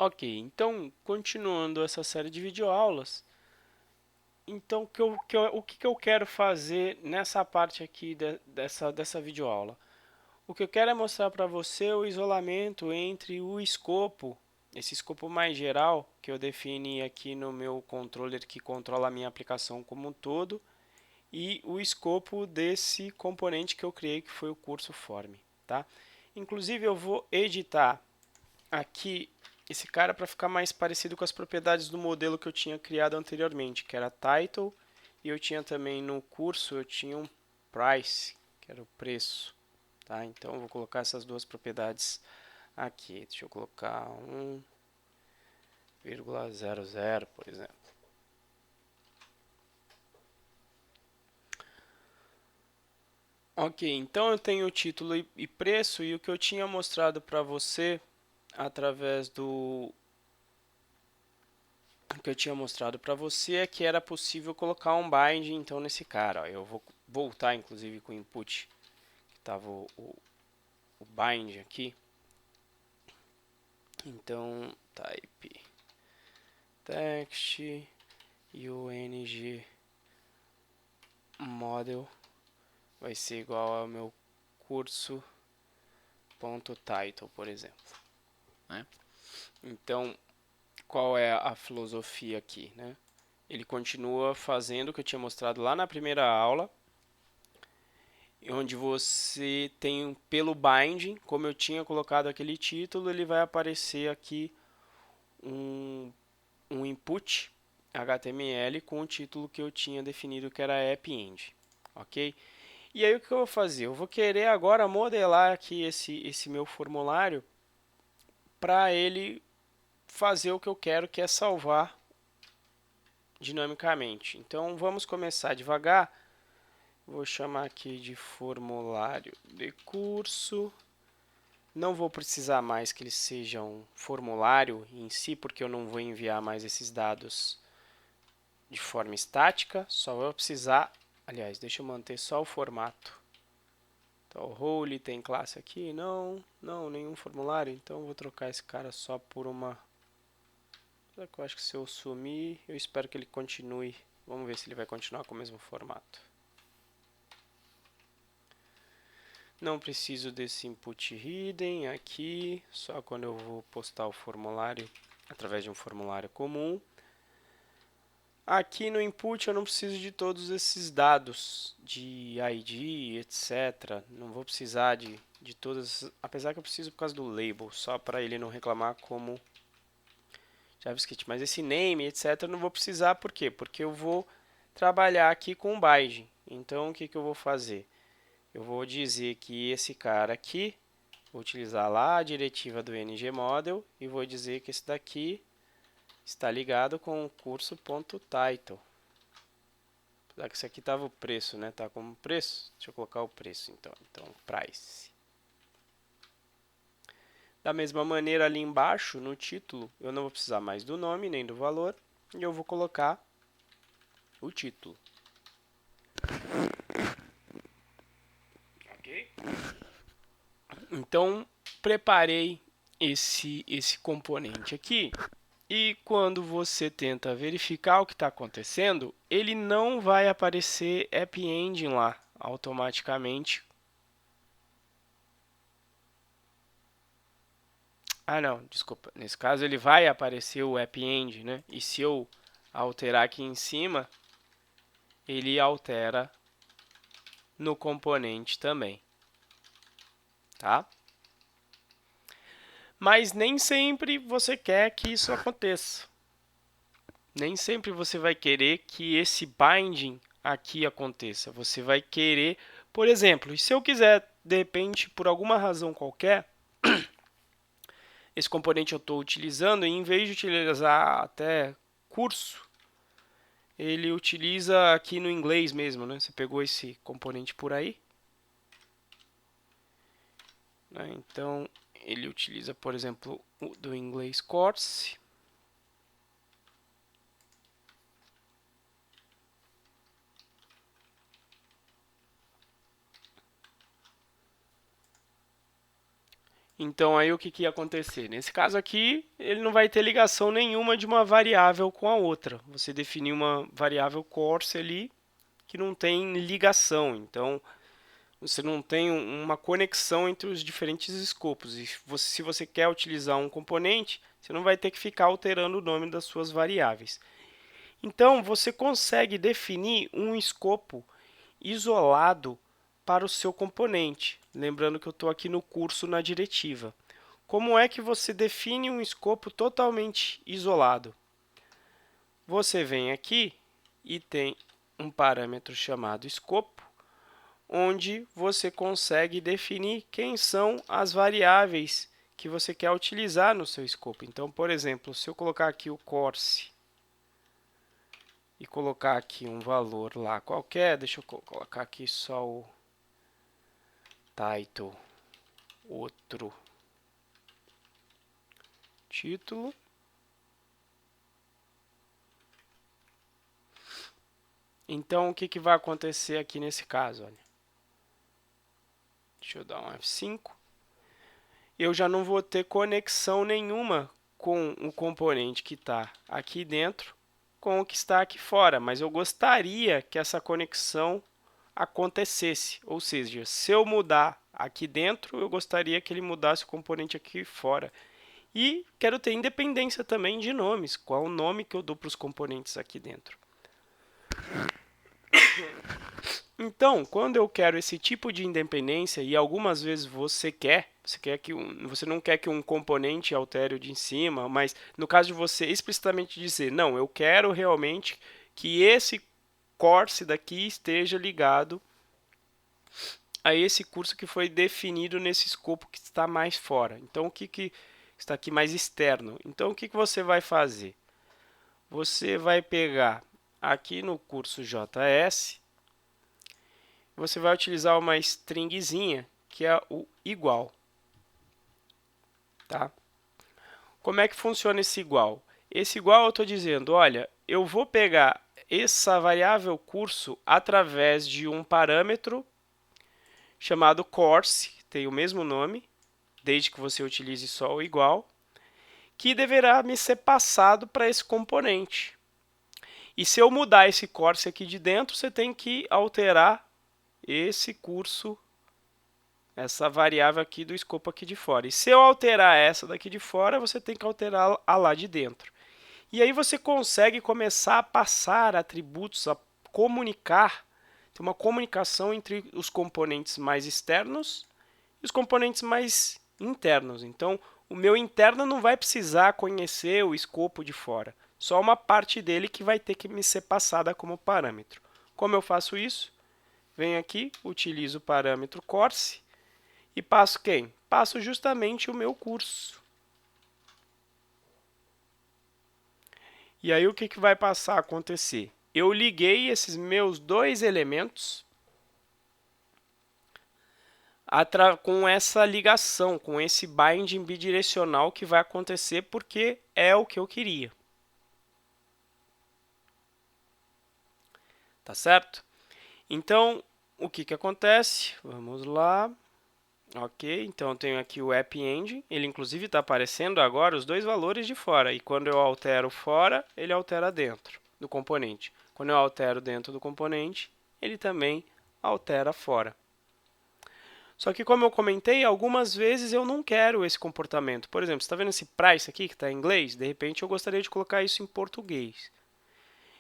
Ok, então, continuando essa série de videoaulas, então o que eu quero fazer nessa parte aqui dessa videoaula? O que eu quero é mostrar para você o isolamento entre o escopo, esse escopo mais geral, que eu defini aqui no meu controller que controla a minha aplicação como um todo, e o escopo desse componente que eu criei, que foi o curso Form, tá? Inclusive, eu vou editar aqui esse cara para ficar mais parecido com as propriedades do modelo que eu tinha criado anteriormente, que era title, e eu tinha também no curso, eu tinha um price, que era o preço, tá? Então eu vou colocar essas duas propriedades aqui. Deixa eu colocar 1,00, por exemplo. Ok, então eu tenho o título e preço, e o que eu tinha mostrado para você através do o que eu tinha mostrado para você é que era possível colocar um bind então nesse cara. Ó. Eu vou voltar inclusive com o input que estava o bind aqui. Então type text ung model vai ser igual ao meu curso ponto title, por exemplo. Né? Então qual é a filosofia aqui, né? Ele continua fazendo o que eu tinha mostrado lá na primeira aula, onde você tem pelo binding, como eu tinha colocado aquele título, ele vai aparecer aqui um input HTML com o título que eu tinha definido que era app-end, ok? E aí o que eu vou fazer? Eu vou querer agora modelar aqui esse meu formulário para ele fazer o que eu quero, que é salvar dinamicamente. Então vamos começar devagar. Vou chamar aqui de formulário de curso. Não vou precisar mais que ele seja um formulário em si, porque eu não vou enviar mais esses dados de forma estática. Só vou precisar, aliás, deixa eu manter só o formato. Então, o role tem classe aqui? Não, nenhum formulário. Então, vou trocar esse cara só por uma... Só que eu acho que se eu sumir, eu espero que ele continue. Vamos ver se ele vai continuar com o mesmo formato. Não preciso desse input hidden aqui, só quando eu vou postar o formulário através de um formulário comum. Aqui no input eu não preciso de todos esses dados de ID, etc. Não vou precisar de todas, apesar que eu preciso por causa do label, só para ele não reclamar como JavaScript. Mas esse name, etc. eu não vou precisar, por quê? Porque eu vou trabalhar aqui com o binding. Então o que eu vou fazer? Eu vou dizer que esse cara aqui, vou utilizar lá a diretiva do ngModel e vou dizer que esse daqui está ligado com o curso.title. Apesar que isso aqui estava o preço, né? Tá como preço. Deixa eu colocar o preço então. Então, price. Da mesma maneira ali embaixo, no título, eu não vou precisar mais do nome nem do valor. E eu vou colocar o título. Ok? Então, preparei esse componente aqui. E quando você tenta verificar o que está acontecendo, ele não vai aparecer App Engine lá automaticamente. Ah, não, desculpa. Nesse caso, ele vai aparecer o App Engine, né? E se eu alterar aqui em cima, ele altera no componente também, tá? Mas nem sempre você quer que isso aconteça. Nem sempre você vai querer que esse binding aqui aconteça. Você vai querer, por exemplo, se eu quiser, de repente, por alguma razão qualquer, esse componente eu estou utilizando, e em vez de utilizar até curso, ele utiliza aqui no inglês mesmo, né? Você pegou esse componente por aí, né? Então ele utiliza, por exemplo, o do inglês course. Então aí o que, que ia acontecer? Nesse caso aqui, ele não vai ter ligação nenhuma de uma variável com a outra. Você definiu uma variável course ali que não tem ligação. Então você não tem uma conexão entre os diferentes escopos. E se você quer utilizar um componente, você não vai ter que ficar alterando o nome das suas variáveis. Então você consegue definir um escopo isolado para o seu componente. Lembrando que eu estou aqui no curso na diretiva. Como é que você define um escopo totalmente isolado? Você vem aqui e tem um parâmetro chamado escopo, onde você consegue definir quem são as variáveis que você quer utilizar no seu escopo. Então, por exemplo, se eu colocar aqui o course e colocar aqui um valor lá qualquer, deixa eu colocar aqui só o title, outro título. Então, o que, que vai acontecer aqui nesse caso? Olha. Deixa eu dar um F5. Eu já não vou ter conexão nenhuma com o componente que está aqui dentro com o que está aqui fora, mas eu gostaria que essa conexão acontecesse. Ou seja, se eu mudar aqui dentro, eu gostaria que ele mudasse o componente aqui fora. E quero ter independência também de nomes. Qual o nome que eu dou para os componentes aqui dentro? Então, quando eu quero esse tipo de independência, e algumas vezes você não quer que um componente altere o de em cima, mas no caso de você explicitamente dizer, não, eu quero realmente que esse course daqui esteja ligado a esse curso que foi definido nesse escopo que está mais fora. Então, o que está aqui mais externo? Então, o que você vai fazer? Você vai pegar aqui no curso JS, você vai utilizar uma stringzinha que é o igual. Tá? Como é que funciona esse igual? Esse igual eu estou dizendo, olha, eu vou pegar essa variável curso através de um parâmetro chamado course, tem o mesmo nome, desde que você utilize só o igual, que deverá me ser passado para esse componente. E se eu mudar esse course aqui de dentro, você tem que alterar esse curso, essa variável aqui do escopo aqui de fora. E se eu alterar essa daqui de fora, você tem que alterar a lá de dentro. E aí você consegue começar a passar atributos, a comunicar, ter uma comunicação entre os componentes mais externos e os componentes mais internos. Então, o meu interno não vai precisar conhecer o escopo de fora. Só uma parte dele que vai ter que me ser passada como parâmetro. Como eu faço isso? Venho aqui, utilizo o parâmetro course e passo quem? Passo justamente o meu curso. E aí o que, que vai passar a acontecer? Eu liguei esses meus dois elementos com essa ligação, com esse binding bidirecional que vai acontecer porque é o que eu queria. Tá certo? Então, o que, que acontece? Vamos lá. Ok, então eu tenho aqui o App Engine, ele inclusive está aparecendo agora os dois valores de fora, e quando eu altero fora, ele altera dentro do componente. Quando eu altero dentro do componente, ele também altera fora. Só que como eu comentei, algumas vezes eu não quero esse comportamento. Por exemplo, você está vendo esse price aqui que está em inglês? De repente eu gostaria de colocar isso em português.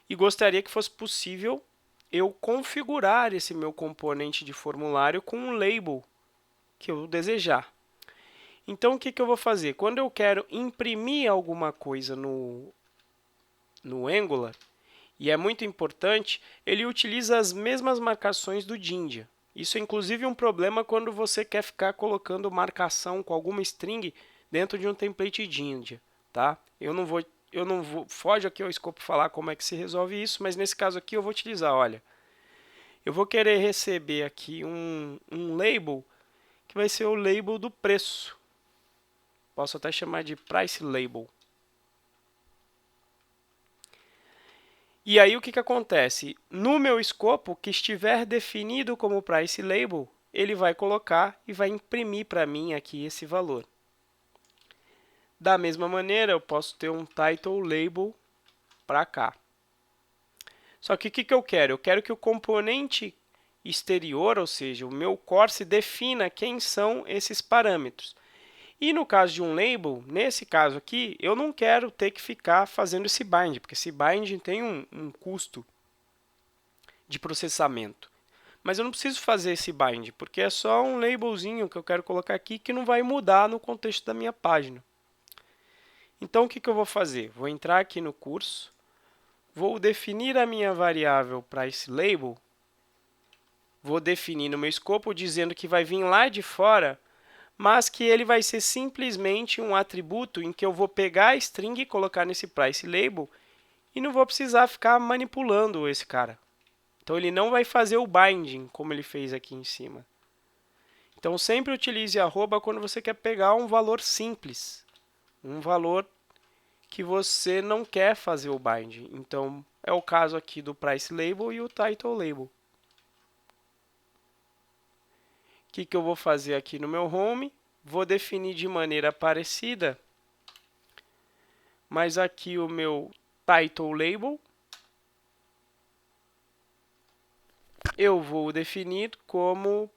E gostaria que fosse possível eu configurar esse meu componente de formulário com um label que eu desejar. Então, o que, que eu vou fazer? Quando eu quero imprimir alguma coisa no Angular, e é muito importante, ele utiliza as mesmas marcações do Jinja. Isso é inclusive um problema quando você quer ficar colocando marcação com alguma string dentro de um template Jinja, tá? Eu não vou, foge aqui ao escopo falar como é que se resolve isso, mas nesse caso aqui eu vou utilizar, olha, eu vou querer receber aqui um label que vai ser o label do preço. Posso até chamar de price label. E aí o que, que acontece? No meu escopo, que estiver definido como price label, ele vai colocar e vai imprimir para mim aqui esse valor. Da mesma maneira, eu posso ter um title label para cá. Só que o que eu quero? Eu quero que o componente exterior, ou seja, o meu core, defina quem são esses parâmetros. E no caso de um label, nesse caso aqui, eu não quero ter que ficar fazendo esse bind, porque esse bind tem um custo de processamento. Mas eu não preciso fazer esse bind, porque é só um labelzinho que eu quero colocar aqui que não vai mudar no contexto da minha página. Então, o que eu vou fazer? Vou entrar aqui no curso, vou definir a minha variável para esse label, vou definir no meu escopo dizendo que vai vir lá de fora, mas que ele vai ser simplesmente um atributo em que eu vou pegar a string e colocar nesse price label e não vou precisar ficar manipulando esse cara. Então, ele não vai fazer o binding, como ele fez aqui em cima. Então, sempre utilize arroba quando você quer pegar um valor simples, um valor que você não quer fazer o bind. Então, é o caso aqui do price label e o title label. O que eu vou fazer aqui no meu home? Vou definir de maneira parecida, mas aqui o meu title label eu vou definir como,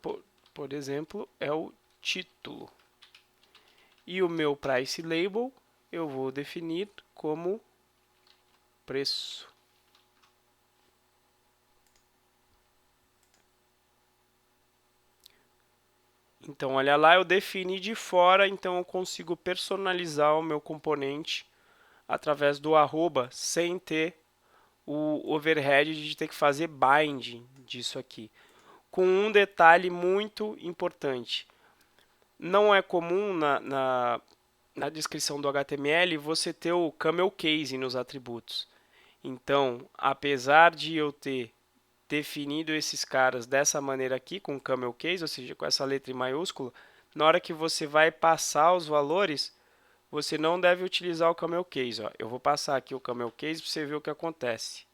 por exemplo, é o título. E o meu price label eu vou definir como preço. Então, olha lá, eu defini de fora, então eu consigo personalizar o meu componente através do arroba, sem ter o overhead de ter que fazer binding disso aqui. Com um detalhe muito importante. Não é comum na descrição do HTML você ter o camel case nos atributos. Então, apesar de eu ter definido esses caras dessa maneira aqui, com camel case, ou seja, com essa letra em maiúsculo, na hora que você vai passar os valores, você não deve utilizar o camel case. Ó. Eu vou passar aqui o camel case para você ver o que acontece.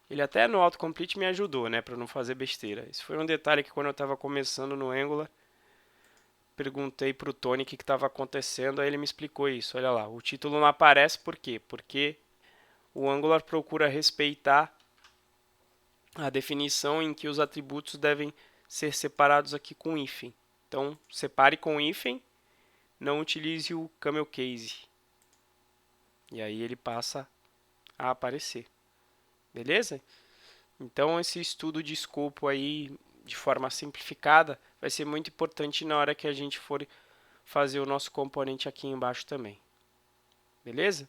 Ele até no autocomplete me ajudou, né, para não fazer besteira. Esse foi um detalhe que quando eu estava começando no Angular, perguntei para o Tony o que estava acontecendo, aí ele me explicou isso. Olha lá, o título não aparece por quê? Porque o Angular procura respeitar a definição em que os atributos devem ser separados aqui com hífen. Então, separe com hífen, não utilize o camel case. E aí ele passa a aparecer. Beleza? Então, esse estudo de escopo aí, de forma simplificada, vai ser muito importante na hora que a gente for fazer o nosso componente aqui embaixo também. Beleza?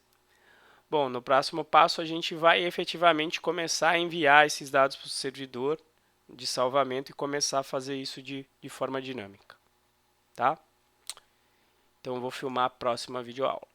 Bom, no próximo passo a gente vai efetivamente começar a enviar esses dados para o servidor de salvamento e começar a fazer isso de forma dinâmica, tá? Então eu vou filmar a próxima videoaula.